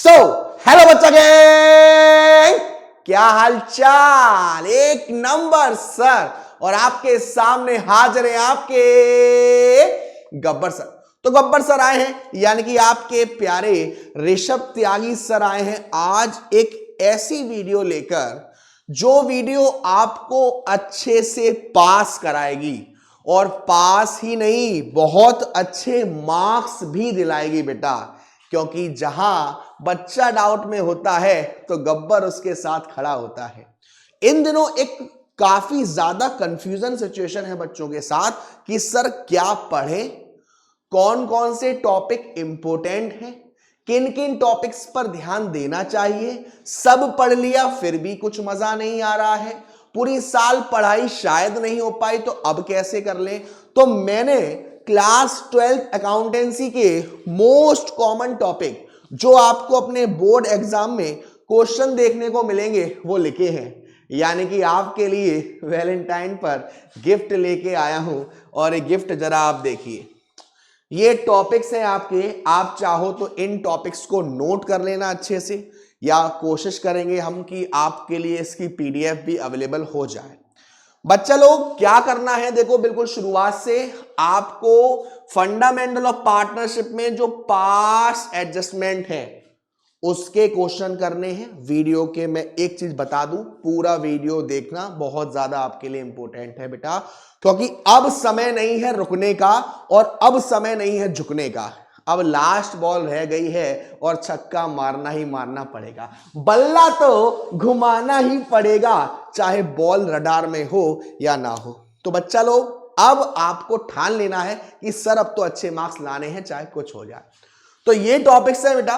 So hello बच्चा gang, क्या हालचाल। एक नंबर सर। और आपके सामने हाजिर हैं आपके गब्बर सर। तो गब्बर सर आए हैं, यानी कि आपके प्यारे ऋषभ त्यागी सर आए हैं आज एक ऐसी वीडियो लेकर जो वीडियो आपको अच्छे से पास कराएगी, और पास ही नहीं बहुत अच्छे मार्क्स भी दिलाएगी बेटा। क्योंकि जहां बच्चा डाउट में होता है तो गब्बर उसके साथ खड़ा होता है। इन दिनों एक काफी ज्यादा कंफ्यूजन सिचुएशन है बच्चों के साथ कि सर क्या पढ़े, कौन कौन से टॉपिक इंपोर्टेंट हैं, किन किन टॉपिक्स पर ध्यान देना चाहिए। सब पढ़ लिया फिर भी कुछ मजा नहीं आ रहा है, पूरी साल पढ़ाई शायद नहीं हो पाई, तो अब कैसे कर लें। तो मैंने क्लास 12 अकाउंटेंसी के मोस्ट कॉमन टॉपिक जो आपको अपने बोर्ड एग्जाम में क्वेश्चन देखने को मिलेंगे वो लिखे हैं। यानी कि आपके लिए वैलेंटाइन पर गिफ्ट लेके आया हूं, और ये गिफ्ट जरा आप देखिए। ये टॉपिक्स हैं आपके, आप चाहो तो इन टॉपिक्स को नोट कर लेना अच्छे से, या कोशिश करेंगे हम कि आपके लिए इसकी पीडीएफ भी अवेलेबल हो जाए। बच्चा लोग क्या करना है, देखो बिल्कुल शुरुआत से आपको फंडामेंटल ऑफ पार्टनरशिप में जो पास एडजस्टमेंट है उसके क्वेश्चन करने हैं। वीडियो के मैं एक चीज बता दूं, पूरा वीडियो देखना बहुत ज्यादा आपके लिए इंपॉर्टेंट है बेटा, क्योंकि अब समय नहीं है रुकने का और अब समय नहीं है झुकने का। अब लास्ट बॉल रह गई है और छक्का मारना ही मारना पड़ेगा, बल्ला तो घुमाना ही पड़ेगा, चाहे बॉल रडार में हो या ना हो। तो बच्चा लोग अब आपको ठान लेना है कि सर अब तो अच्छे मार्क्स लाने हैं चाहे कुछ हो जाए। तो ये टॉपिक्स है बेटा,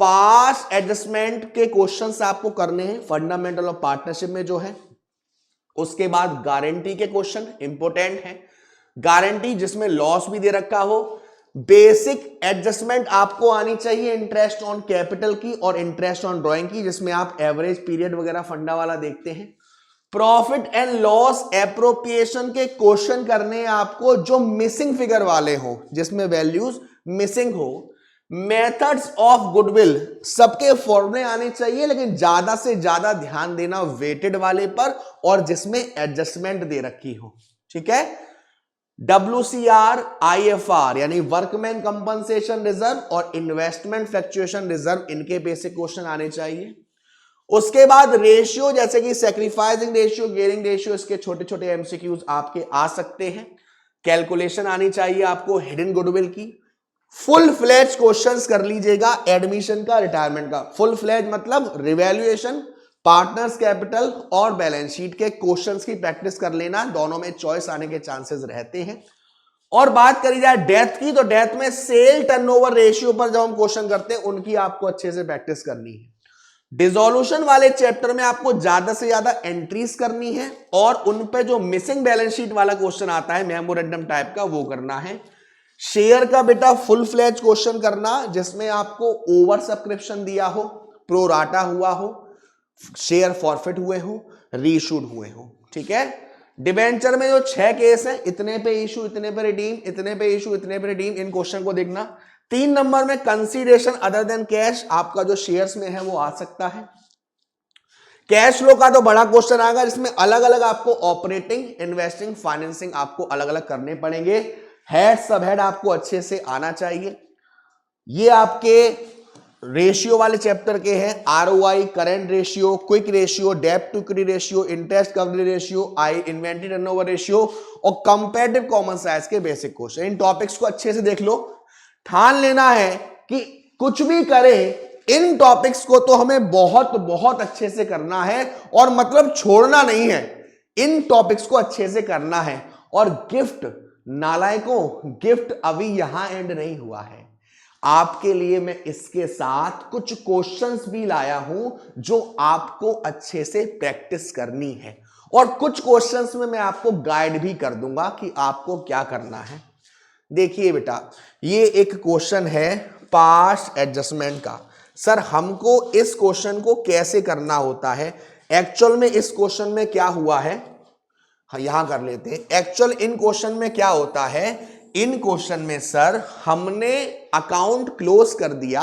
पास एडजस्टमेंट के क्वेश्चंस आपको करने हैं फंडामेंटल ऑफ पार्टनरशिप में जो है। उसके बाद गारंटी के क्वेश्चन इंपॉर्टेंट है, गारंटी जिसमें लॉस भी दे रखा हो। बेसिक एडजस्टमेंट आपको आनी चाहिए इंटरेस्ट ऑन कैपिटल की और इंटरेस्ट ऑन ड्राइंग की, जिसमें आप एवरेज पीरियड वगैरह फंडा वाला देखते हैं। प्रॉफिट एंड लॉस एप्रोप्रिएशन के क्वेश्चन करने हैं आपको जो मिसिंग फिगर वाले हो, जिसमें वैल्यूज मिसिंग हो। मेथड्स ऑफ गुडविल सबके फॉर्मूले आने चाहिए, लेकिन ज्यादा से ज्यादा ध्यान देना वेटेड वाले पर और जिसमें एडजस्टमेंट दे रखी हो। ठीक है, WCR IFR यानी वर्कमैन कंपनसेशन रिजर्व और इन्वेस्टमेंट फ्लक्चुएशन रिजर्व, इनके बेसिक क्वेश्चन आने चाहिए। उसके बाद रेशियो जैसे कि सैक्रिफाइसिंग रेशियो, गियरिंग रेशियो, इसके छोटे छोटे एमसीक्यूज आपके आ सकते हैं। कैलकुलेशन आनी चाहिए आपको हिडन गुडविल की। फुल फ्लैज क्वेश्चंस कर लीजिएगा एडमिशन का, रिटायरमेंट का। फुल फ्लैज मतलब रिवैल्यूएशन, पार्टनर्स कैपिटल और बैलेंस शीट के क्वेश्चंस की प्रैक्टिस कर लेना, दोनों में चॉइस आने के चांसेस रहते हैं। और बात करी जाए डेथ की, तो डेथ में सेल टर्नओवर रेशियो पर जब हम क्वेश्चन करते हैं उनकी आपको अच्छे से प्रैक्टिस करनी है। डिसोल्यूशन वाले चैप्टर में आपको ज्यादा से ज्यादा एंट्रीज करनी है, और उन पे जो मिसिंग बैलेंस शीट वाला क्वेश्चन आता है मेमोरेंडम टाइप का, वो करना है। शेयर का बेटा फुल फ्लैज क्वेश्चन करना, जिसमें आपको ओवर सब्सक्रिप्शन दिया हो, प्रोराटा हुआ हो, शेयर फॉरफिट हुए हो, रीइश्यूड हुए हो। ठीक है, डिबेंचर में जो 6 केस है, इतने पे इशू, इतने पे रिडीम, इतने पे इशू, इतने पे रिडीम, इन क्वेश्चन को देखना। 3 नंबर में कंसीडरेशन अदर देन कैश, आपका जो शेयर्स में है वो आ सकता है। कैश फ्लो का तो बड़ा क्वेश्चन आएगा, जिसमें अलग अलग आपको ऑपरेटिंग, इन्वेस्टिंग, फाइनेंसिंग आपको अलग अलग करने पड़ेंगे। हेड सब हेड आपको अच्छे से आना चाहिए। ये आपके रेशियो वाले चैप्टर के हैं, ROI, current ratio, quick ratio, डेब्ट to equity ratio, interest coverage ratio, inventory turnover ratio और कंपैरेटिव कॉमन साइज के बेसिक क्वेश्चन। इन टॉपिक्स को अच्छे से देख लो। ठान लेना है कि कुछ भी करें, इन टॉपिक्स को तो हमें बहुत बहुत अच्छे से करना है, और मतलब छोड़ना नहीं है, इन टॉपिक्स को अच्छे से करना है। और गिफ्ट नालायकों, गिफ्ट अभी यहां एंड नहीं हुआ है, आपके लिए मैं इसके साथ कुछ क्वेश्चंस भी लाया हूं जो आपको अच्छे से प्रैक्टिस करनी है, और कुछ क्वेश्चंस में मैं आपको गाइड भी कर दूंगा कि आपको क्या करना है। देखिए बेटा, ये एक क्वेश्चन है पास एडजस्टमेंट का। सर हमको इस क्वेश्चन को कैसे करना होता है, एक्चुअल में इस क्वेश्चन में क्या हुआ है, यहां कर लेते हैं। एक्चुअल इन क्वेश्चन में क्या होता है, इन क्वेश्चन में सर हमने अकाउंट क्लोज कर दिया,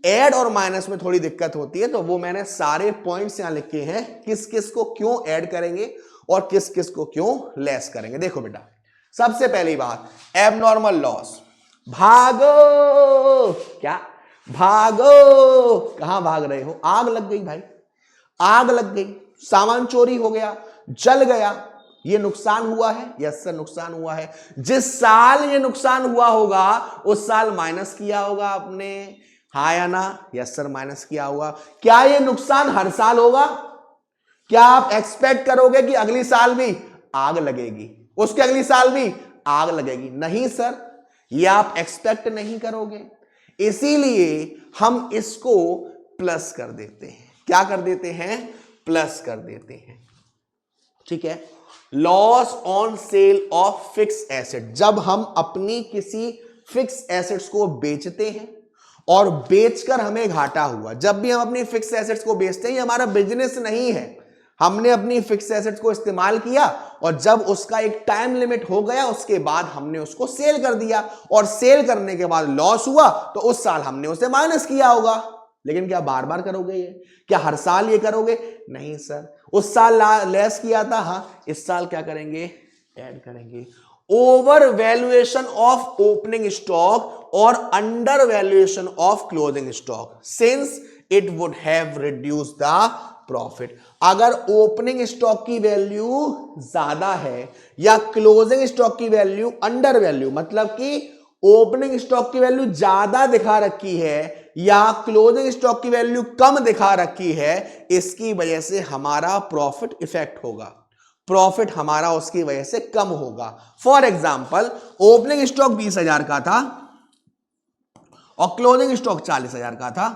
ऐड और माइनस में थोड़ी दिक्कत होती है, तो वो मैंने सारे पॉइंट्स यहां लिखे हैं, किस किस को क्यों ऐड करेंगे और किस किस को क्यों लेस करेंगे। देखो बेटा, सबसे पहली बात, एबनॉर्मल लॉस। भागो, क्या भागो, कहां भाग रहे हो? आग लग गई भाई, आग लग गई, सामान चोरी हो गया, जल गया, ये नुकसान हुआ है? यस सर, नुकसान हुआ है। जिस साल ये नुकसान हुआ होगा उस साल माइनस किया होगा आपने, हाँ या ना? यस सर, माइनस किया होगा। क्या ये नुकसान हर साल होगा? क्या आप एक्सपेक्ट करोगे कि अगली साल भी आग लगेगी, उसके अगली साल भी आग लगेगी? नहीं सर, ये आप एक्सपेक्ट नहीं करोगे। इसीलिए हम इसको प्लस कर देते हैं। क्या कर देते हैं? प्लस कर देते हैं, ठीक है। Loss on sale of fix asset, जब हम अपनी किसी फिक्स एसेट्स को बेचते हैं और बेचकर हमें घाटा हुआ, जब भी हम अपनी फिक्स एसेट्स को बेचते हैं, ये हमारा बिजनेस नहीं है, हमने अपनी फिक्स एसेट्स को इस्तेमाल किया और जब उसका एक टाइम लिमिट हो गया उसके बाद हमने उसको सेल कर दिया और सेल करने के बाद लॉस हुआ तो उस साल हमने उसे माइनस किया होगा। लेकिन क्या बार बार करोगे ये? क्या हर साल ये करोगे? नहीं सर, उस साल लेस किया था, हाँ, इस साल क्या करेंगे? ऐड करेंगे। Over valuation of opening stock और under valuation of closing stock, since it would have reduce the profit. अगर ओपनिंग स्टॉक की वैल्यू ज्यादा है या क्लोजिंग स्टॉक की वैल्यू अंडर वैल्यू, मतलब कि ओपनिंग स्टॉक की वैल्यू ज्यादा दिखा रखी है या क्लोजिंग स्टॉक की वैल्यू कम दिखा रखी है, इसकी वजह से हमारा प्रॉफिट इफेक्ट होगा, प्रॉफिट हमारा उसकी वजह से कम होगा। फॉर एग्जाम्पल, ओपनिंग स्टॉक 20,000 का था और क्लोजिंग स्टॉक 40,000 का था।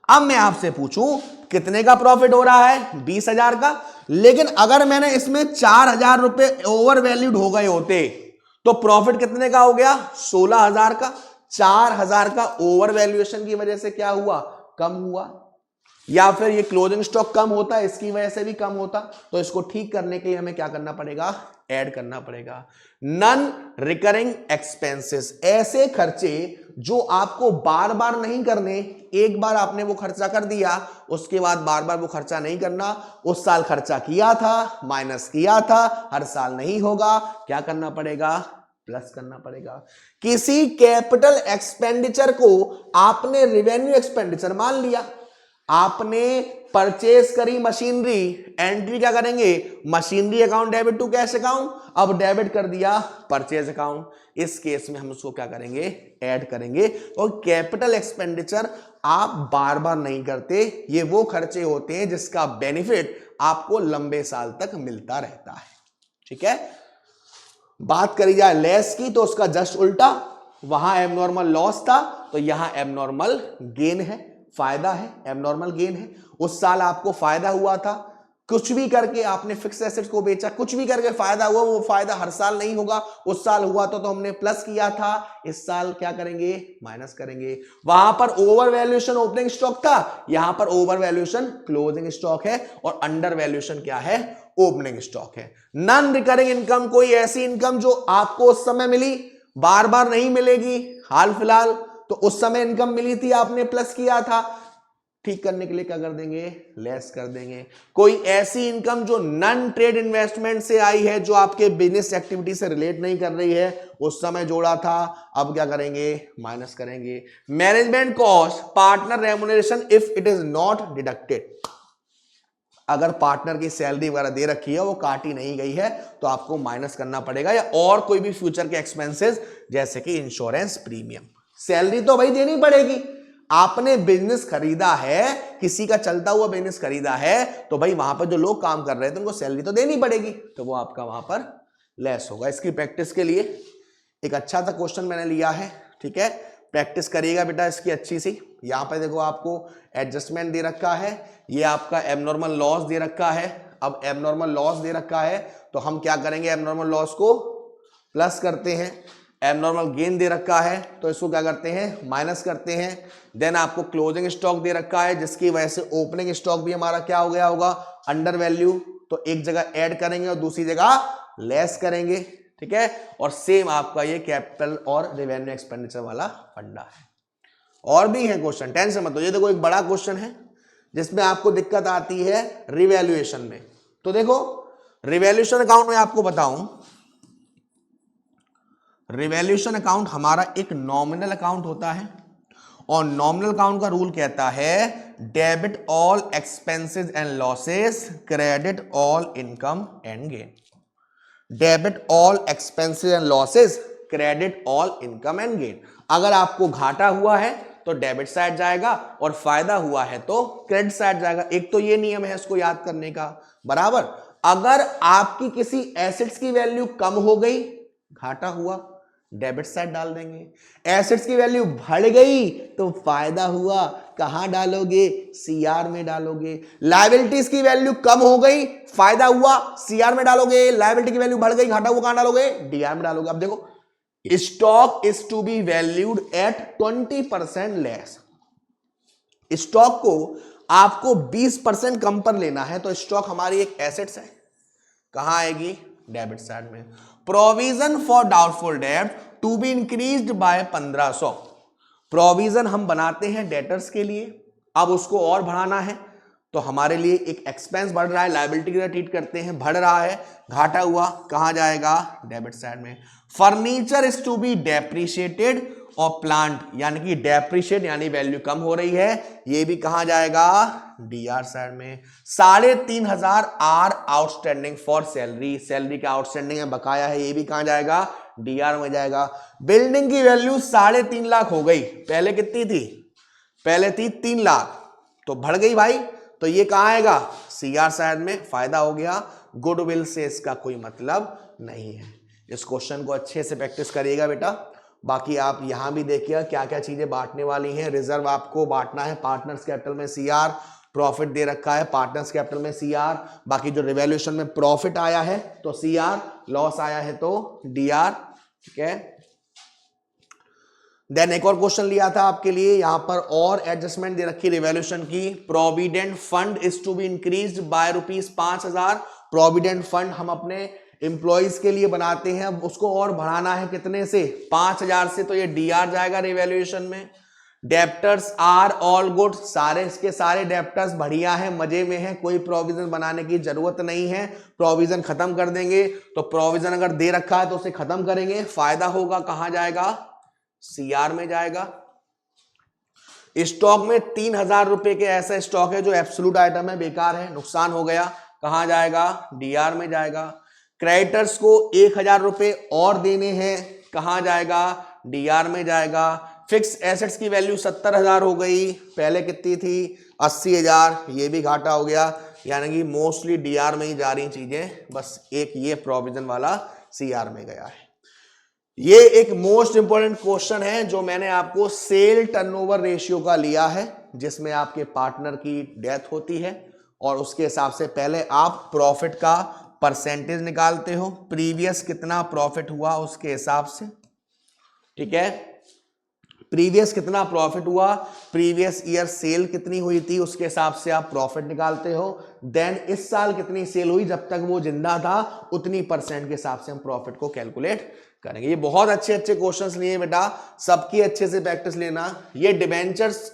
अब मैं आपसे पूछूं कितने का प्रॉफिट हो रहा है? 20,000 का। लेकिन अगर मैंने इसमें 4,000 रुपए ओवर वैल्यूड हो गए होते तो प्रॉफिट कितने का हो गया? 16,000 का। 4,000 का ओवर वैल्यूएशन की वजह से क्या हुआ? कम हुआ। या फिर ये क्लोजिंग स्टॉक कम होता, इसकी वजह से भी कम होता। तो इसको ठीक करने के लिए हमें क्या करना पड़ेगा? ऐड करना पड़ेगा। नॉन रिकरिंग एक्सपेंसेस, ऐसे खर्चे जो आपको बार बार नहीं करने, एक बार आपने वो खर्चा कर दिया उसके बाद बार बार वो खर्चा नहीं करना। उस साल खर्चा किया था, माइनस किया था, हर साल नहीं होगा, क्या करना पड़ेगा? प्लस करना पड़ेगा। किसी कैपिटल एक्सपेंडिचर को आपने रेवेन्यू एक्सपेंडिचर मान लिया, आपने परचेज करी मशीनरी, एंट्री क्या करेंगे? Machinery account debit to cash account, अब डेबिट कर दिया परचेज अकाउंट। इस केस में हम उसको क्या करेंगे? ऐड करेंगे। और कैपिटल एक्सपेंडिचर आप बार बार नहीं करते, ये वो खर्चे होते हैं जिसका बेनिफिट आपको लंबे साल तक मिलता रहता है, ठीक है। बात करी जाए लेस की तो उसका जस्ट उल्टा, वहां एबनॉर्मल लॉस था तो यहां एबनॉर्मल गेन है, फायदा है, एबनॉर्मल गेन है। उस साल आपको फायदा हुआ था, कुछ भी करके आपने फिक्स एसेट्स को बेचा, कुछ भी करके फायदा हुआ, वो फायदा हर साल नहीं होगा। उस साल हुआ तो हमने प्लस किया था, इस साल क्या करेंगे? माइनस करेंगे। वहां पर ओवर वैल्यूएशन ओपनिंग स्टॉक था, यहां पर ओवर वैल्यूएशन क्लोजिंग स्टॉक है और अंडर वैल्यूएशन क्या है? ओपनिंग स्टॉक है। नॉन रिकरिंग इनकम, कोई ऐसी इनकम जो आपको उस समय मिली, बार बार नहीं मिलेगी, हाल फिलहाल, तो उस समय इनकम मिली थी, आपने प्लस किया था, ठीक करने के लिए क्या कर देंगे? लेस कर देंगे। कोई ऐसी इनकम जो नॉन ट्रेड इन्वेस्टमेंट से आई है, जो आपके बिजनेस एक्टिविटी से रिलेट नहीं कर रही है, उस समय जोड़ा था, अब क्या करेंगे? माइनस करेंगे। Management cost, partner remuneration if it is not deducted, अगर पार्टनर की सैलरी वगैरह दे रखी है, वो काटी नहीं गई है, तो आपको माइनस करना पड़ेगा। या और कोई भी फ्यूचर के एक्सपेंसेस जैसे कि इंश्योरेंस प्रीमियम। सैलरी तो भाई देनी पड़ेगी, आपने बिजनेस खरीदा है, किसी का चलता हुआ बिजनेस खरीदा है, तो भाई वहां पर जो लोग काम कर रहे थे उनको सैलरी तो देनी पड़ेगी, तो वो आपका वहां पर लेस होगा। इसकी प्रैक्टिस के लिए एक अच्छा सा क्वेश्चन मैंने लिया है, ठीक है, प्रैक्टिस करिएगा बेटा इसकी अच्छी सी। यहां पर देखो आपको एडजस्टमेंट दे रखा है, ये आपका एबनॉर्मल लॉस दे रखा है। अब एबनॉर्मल लॉस दे रखा है तो हम क्या करेंगे? एबनॉर्मल लॉस को प्लस करते हैं। एबनॉर्मल गेन दे रखा है तो इसको क्या करते हैं? माइनस करते हैं। देन आपको क्लोजिंग स्टॉक दे रखा है जिसकी वजह से ओपनिंग स्टॉक भी हमारा क्या हो गया होगा? अंडर वैल्यू, तो एक जगह ऐड करेंगे और दूसरी जगह लेस करेंगे, ठीक है। और सेम आपका ये कैपिटल और रेवेन्यू एक्सपेंडिचर वाला फंडा है। और भी है क्वेश्चन, टेंशन मत लो। ये देखो एक बड़ा क्वेश्चन है जिसमें आपको दिक्कत आती है रिवैल्यूएशन में। तो देखो रिवैल्यूएशन अकाउंट में आपको बताऊं, रिवैल्यूएशन अकाउंट हमारा एक नॉमिनल अकाउंट होता है और नॉमिनल अकाउंट का रूल कहता है debit all expenses and losses, credit all income and gain. Debit all expenses and losses, credit all income and gain. अगर आपको घाटा हुआ है तो डेबिट साइड जाएगा और फायदा हुआ है तो क्रेडिट साइड जाएगा। एक तो ये नियम है इसको याद करने का, बराबर। अगर आपकी किसी एसेट्स की वैल्यू कम हो गई, घाटा हुआ, डेबिट साइड डाल देंगे। एसेट्स की वैल्यू बढ़ गई तो फायदा हुआ, कहां डालोगे? सीआर में डालोगे। लायबिलिटीज की वैल्यू कम हो गई, फायदा हुआ, सीआर में डालोगे। लायबिलिटी की वैल्यू बढ़ गई, घाटा हुआ, कहां डालोगे? डीआर में डालोगे। अब देखो stock is to be valued at 20% less. Stock को आपको 20% कम पर लेना है तो स्टॉक हमारी एक एसेट्स है, कहां आएगी? डेबिट साइड में। प्रोविजन फॉर डाउटफुल डेब्ट to be increased by 1500। Provision हम बनाते हैं डेटर्स के लिए, अब उसको और बढ़ाना है तो हमारे लिए एक एक्सपेंस बढ़ रहा है, लायबिलिटी की तरह ट्रीट करते हैं, बढ़ रहा है, घाटा हुआ, कहां जाएगा? डेबिट साइड में। Furniture is to be depreciated और प्लांट यानी कि डेप्रिशिएट यानी वैल्यू कम हो रही है, ये भी कहां जाएगा? डीआर साइड में। 3500 are outstanding for salary, salary का आउटस्टैंडिंग है, बकाया है, ये भी कहां जाएगा? डीआर में जाएगा। बिल्डिंग की वैल्यू 3.5 लाख हो गई, पहले कितनी थी? पहले थी 3 लाख, तो बढ़ गई भाई, तो ये कहां आएगा? सीआर साइड में, फायदा हो गया। गुडविल से इसका कोई मतलब नहीं है। इस क्वेश्चन को अच्छे से प्रैक्टिस करिएगा बेटा। बाकी आप यहां भी देखिए क्या क्या चीजें बांटने वाली हैं। रिजर्व आपको बांटना है, पार्टनर्स कैपिटल में सीआर, प्रॉफिट दे रखा है पार्टनर्स कैपिटल में सीआर, बाकी जो रिवैल्यूएशन में प्रॉफिट आया है तो सीआर, लॉस आया है तो डीआर, ठीक है। देन एक और क्वेश्चन लिया था आपके लिए, यहां पर और एडजस्टमेंट दे रखी रिवैल्यूएशन की। Provident fund is to be increased by ₹5000। Provident fund हम अपने एम्प्लॉइज के लिए बनाते हैं, अब उसको और बढ़ाना है कितने से? 5000 से, तो ये डीआर जाएगा रिवैल्यूएशन में। डेप्टर्स आर ऑल गुड, सारे इसके सारे डेप्टर्स बढ़िया है, मजे में है, कोई प्रोविजन बनाने की जरूरत नहीं है, प्रोविजन खत्म कर देंगे। तो प्रोविजन अगर दे रखा है तो उसे खत्म करेंगे, फायदा होगा, कहां जाएगा? सीआर में जाएगा। स्टॉक में 3000 रुपए के ऐसा स्टॉक है जो एब्सोल्यूट आइटम है, बेकार है, नुकसान हो गया, कहां जाएगा? डीआर में जाएगा। क्रेडिटर्स को 1000 रुपए और देने हैं, कहां जाएगा? डीआर में जाएगा। फिक्स एसेट्स की वैल्यू 70,000 हो गई, पहले कितनी थी? 80,000, ये भी घाटा हो गया, यानी कि मोस्टली डीआर में ही जा रही चीजें, बस एक ये प्रोविजन वाला सीआर में गया है। ये एक मोस्ट इंपॉर्टेंट क्वेश्चन है जो मैंने आपको सेल टर्नओवर रेशियो का लिया है, जिसमें आपके पार्टनर की डेथ होती है और उसके हिसाब से पहले आप प्रॉफिट का परसेंटेज निकालते हो, प्रीवियस कितना प्रॉफिट हुआ उसके हिसाब से, ठीक है। प्रीवियस कितना प्रॉफिट हुआ, प्रीवियस ईयर सेल कितनी हुई थी, उसके हिसाब से आप प्रॉफिट निकालते हो। देन इस साल कितनी सेल हुई, जब तक वो जिंदा था उतनी परसेंट के हिसाब से हम प्रॉफिट को कैलकुलेट करेंगे। ये बहुत अच्छे अच्छे क्वेश्चंस लिए बेटा, सबकी अच्छे से प्रैक्टिस लेना। ये डिबेंचर्स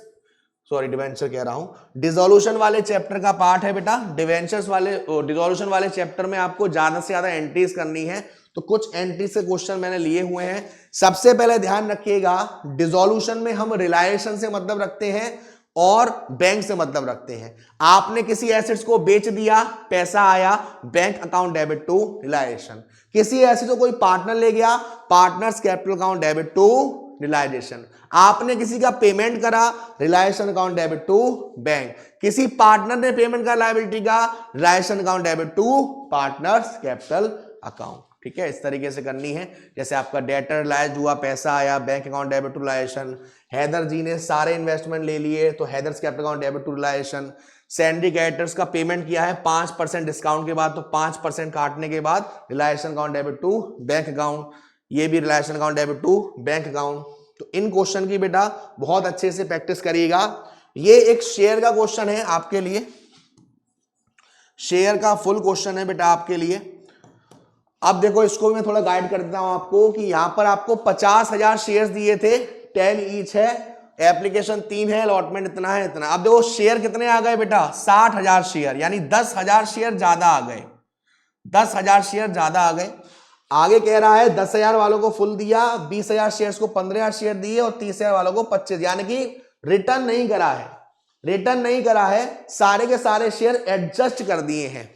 डिबेंचर कह रहा हूं, डिसोल्यूशन वाले चैप्टर का पार्ट है बेटा। डिबेंचर्स वाले डिसोल्यूशन वाले चैप्टर में आपको ज्यादा से ज्यादा एंट्रीज करनी है, तो कुछ एंट्री से क्वेश्चन मैंने लिए हुए हैं। सबसे पहले ध्यान रखिएगा, डिसोल्यूशन में हम रिलायेशन से मतलब रखते हैं और बैंक से मतलब रखते हैं। आपने किसी एसेट्स को बेच दिया, पैसा आया, bank account debit to realisation. किसी एसेट को कोई पार्टनर ले गया, partners capital account debit to realisation. आपने किसी का पेमेंट करा, realisation account debit to bank. किसी पार्टनर ने पेमेंट करा लायबिलिटी का, realisation account debit to partners capital account, ठीक है। इस तरीके से करनी है। जैसे आपका डेटर रिलाइज हुआ, पैसा आया, bank account debit to realisation. Haider ji ने सारे इन्वेस्टमेंट ले लिए तो Haider's capital account debit to realisation. Sundry creditors का पेमेंट किया है 5% डिस्काउंट के बाद, तो 5% काटने के बाद realisation account debit to bank account, ये भी realisation account debit to bank account. तो इन क्वेश्चन की बेटा बहुत अच्छे से प्रैक्टिस करिएगा। ये एक शेयर का क्वेश्चन है आपके लिए, शेयर का फुल क्वेश्चन है बेटा आपके लिए। अब देखो इसको भी मैं थोड़ा गाइड कर देता हूं आपको कि यहां पर आपको 50,000 शेयर्स दिए थे, 10 ईच है, एप्लीकेशन 3 है, अलॉटमेंट इतना है, इतना। अब देखो शेयर कितने आ गए बेटा, 60,000 शेयर, यानी 10,000 शेयर ज्यादा आ गए, 10,000 शेयर ज्यादा आ गए। आगे कह रहा है 10,000 वालों को फुल दिया, 20,000 शेयर्स को 15,000 शेयर दिए और 30,000 वालों को 25, यानी कि रिटर्न नहीं करा है, रिटर्न नहीं करा है, सारे के सारे शेयर एडजस्ट कर दिए हैं।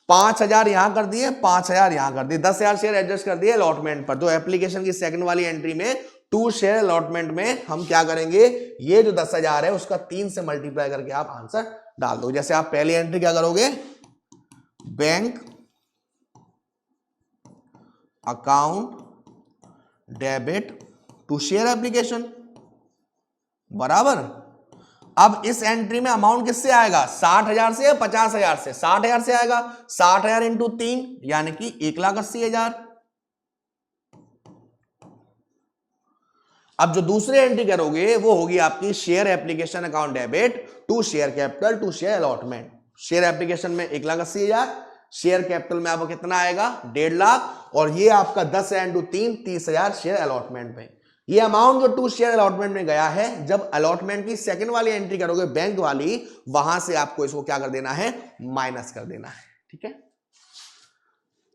5,000 यहां कर दिए, 5,000 यहां कर दिए, 10,000 शेयर एडजस्ट कर दिए अलॉटमेंट पर। तो एप्लीकेशन की सेकंड वाली एंट्री में 2 शेयर अलॉटमेंट में हम क्या करेंगे, ये जो 10,000 है उसका 3 से मल्टीप्लाई करके आप आंसर डाल दो। जैसे आप पहली एंट्री क्या करोगे, bank account debit to share application बराबर। अब इस एंट्री में अमाउंट किससे आएगा, 60,000 से या 50,000 से, 60,000 से आएगा। 60,000 इंटू 3 यानी कि 1,80,000। अब जो दूसरी एंट्री करोगे वो होगी आपकी share application account debit to share capital to share allotment. Share application में 1,80,000, शेयर कैपिटल में आपको कितना आएगा, 1.5 लाख, और ये आपका 10,000 इंटू 3 30,000 शेयर अलॉटमेंट में। ये अमाउंट जो 2 शेयर अलॉटमेंट में गया है, जब अलॉटमेंट की सेकंड वाली एंट्री करोगे बैंक वाली, वहां से आपको इसको क्या कर देना है, माइनस कर देना है। ठीक है,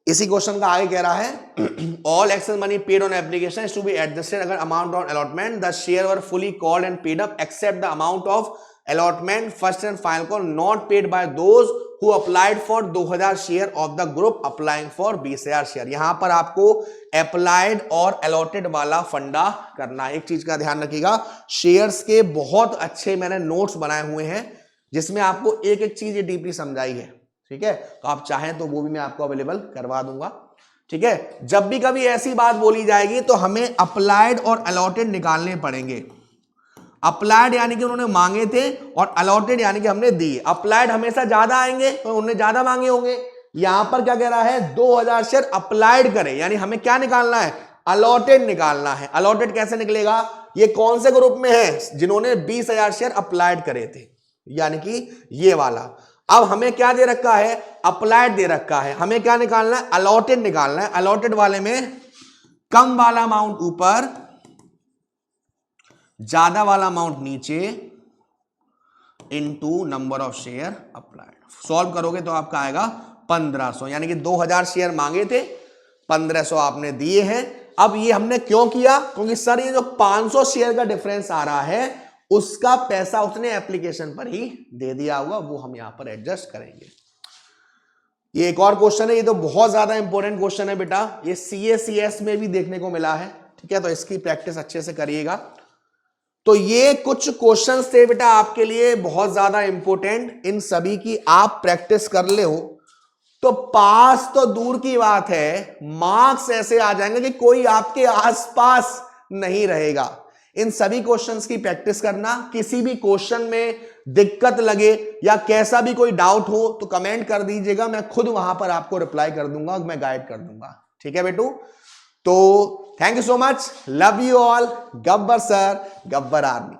इसी क्वेश्चन का आगे कह रहा है all excess money paid on application is to be adjusted अगर amount on allotment the share were fully called and paid up except the amount of allotment first and final call not paid by those who applied for 2,000 share of the group applying for 20,000 share. यहां पर आपको applied और allotted वाला फंडा करना है। एक चीज का ध्यान रखिएगा, शेयर्स के बहुत अच्छे मैंने नोट्स बनाए हुए हैं जिसमें आपको एक एक चीज डीपली समझाई है। ठीक है, तो आप चाहें तो वो भी मैं आपको अवेलेबल करवा दूंगा। ठीक है, जब भी कभी ऐसी बात बोली जाएगी तो हमें अप्लाइड और अलॉटेड निकालने पड़ेंगे। अप्लाइड यानी कि उन्होंने मांगे थे और अलॉटेड यानी कि हमने दिए। अप्लाइड हमेशा ज्यादा आएंगे तो उन्होंने ज्यादा मांगे होंगे। यहां पर क्या कह रहा है, 2,000 शेयर अप्लाइड करें, यानी हमें क्या निकालना है, अलॉटेड निकालना है। अलॉटेड कैसे निकलेगा, ये कौन से ग्रुप में है, जिन्होंने 20,000 शेयर अप्लाइड करे थे, यानी कि ये वाला। अब हमें क्या दे रखा है, अप्लाइड दे रखा है, हमें क्या निकालना है, अलॉटेड निकालना है। अलॉटेड वाले में कम वाला अमाउंट ऊपर, ज्यादा वाला अमाउंट नीचे, into number of share applied. Solve करोगे तो आपका आएगा 1,500, यानी कि 2,000 शेयर मांगे थे, 1,500 आपने दिए हैं। अब ये हमने क्यों किया, क्योंकि सर ये जो 500 शेयर का डिफरेंस आ रहा है उसका पैसा उसने एप्लीकेशन पर ही दे दिया होगा, वो हम यहां पर एडजस्ट करेंगे। ये एक और क्वेश्चन है, ये तो बहुत ज्यादा इंपॉर्टेंट क्वेश्चन है बेटा, ये CACS में भी देखने को मिला है। ठीक है, तो इसकी प्रैक्टिस अच्छे से करिएगा। तो ये कुछ क्वेश्चंस थे बेटा आपके लिए बहुत ज्यादा इंपॉर्टेंट, इन सभी की आप प्रैक्टिस कर ले हो तो पास तो दूर की बात है, मार्क्स ऐसे आ जाएंगे कि कोई आपके आसपास नहीं रहेगा। इन सभी क्वेश्चंस की प्रैक्टिस करना। किसी भी क्वेश्चन में दिक्कत लगे या कैसा भी कोई डाउट हो तो कमेंट कर दीजिएगा, मैं खुद वहां पर आपको रिप्लाई कर दूंगा, मैं गाइड कर दूंगा। ठीक है बेटू, तो thank you so much, love you all, Gabbar sir, Gabbar army.